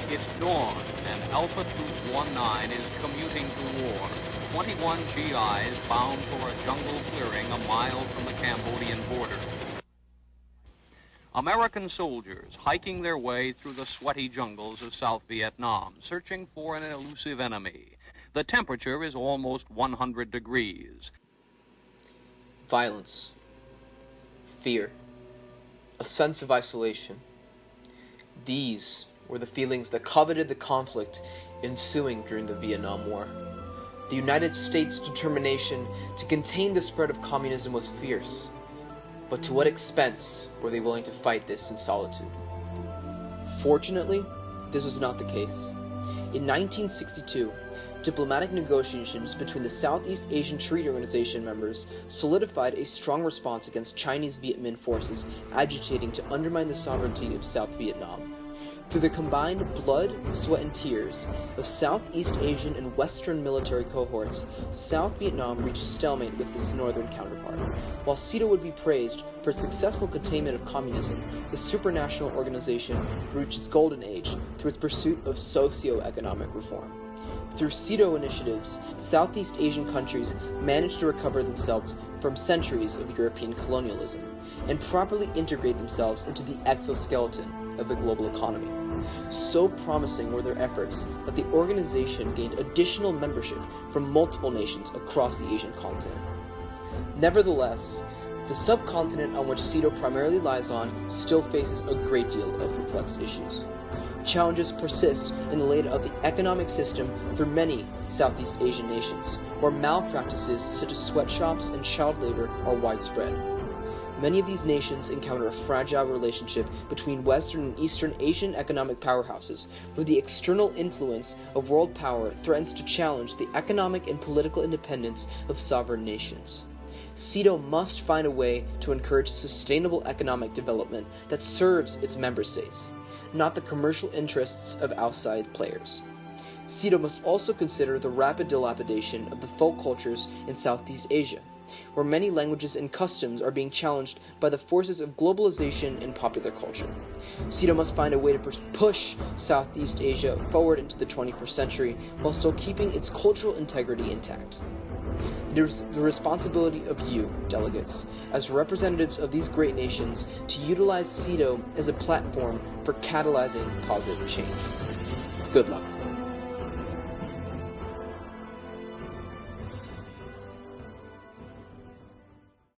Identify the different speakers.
Speaker 1: It's dawn, and Alpha Troop 19 is commuting to war. 21 GIs bound for a jungle clearing a mile from the Cambodian border. American soldiers hiking their way through the sweaty jungles of South Vietnam, searching for an elusive enemy. The temperature is almost 100 degrees.
Speaker 2: Violence, fear, a sense of isolation. These were the feelings that coveted the conflict ensuing during the Vietnam War. The United States' determination to contain the spread of communism was fierce, but to what expense were they willing to fight this in solitude? Fortunately, this was not the case. In 1962, diplomatic negotiations between the Southeast Asian Treaty Organization members solidified a strong response against Chinese Viet Minh forces agitating to undermine the sovereignty of South Vietnam. Through the combined blood, sweat, and tears of Southeast Asian and Western military cohorts, South Vietnam reached a stalemate with its northern counterpart. While SEATO would be praised for its successful containment of communism, the supranational organization reached its golden age through its pursuit of socio-economic reform. Through SEATO initiatives, Southeast Asian countries managed to recover themselves from centuries of European colonialism and properly integrate themselves into the exoskeleton of the global economy. So promising were their efforts that the organization gained additional membership from multiple nations across the Asian continent. Nevertheless, the subcontinent on which SEATO primarily lies on still faces a great deal of complex issues. Challenges persist in the layout of the economic system through many Southeast Asian nations, where malpractices such as sweatshops and child labor are widespread. Many of these nations encounter a fragile relationship between Western and Eastern Asian economic powerhouses, where the external influence of world power threatens to challenge the economic and political independence of sovereign nations. SEATO must find a way to encourage sustainable economic development that serves its member states, not the commercial interests of outside players. SEATO must also consider the rapid dilapidation of the folk cultures in Southeast Asia, where many languages and customs are being challenged by the forces of globalization and popular culture. SEATO must find a way to push Southeast Asia forward into the 21st century while still keeping its cultural integrity intact. It is the responsibility of you, delegates, as representatives of these great nations, to utilize SEATO as a platform for catalyzing positive change. Good luck.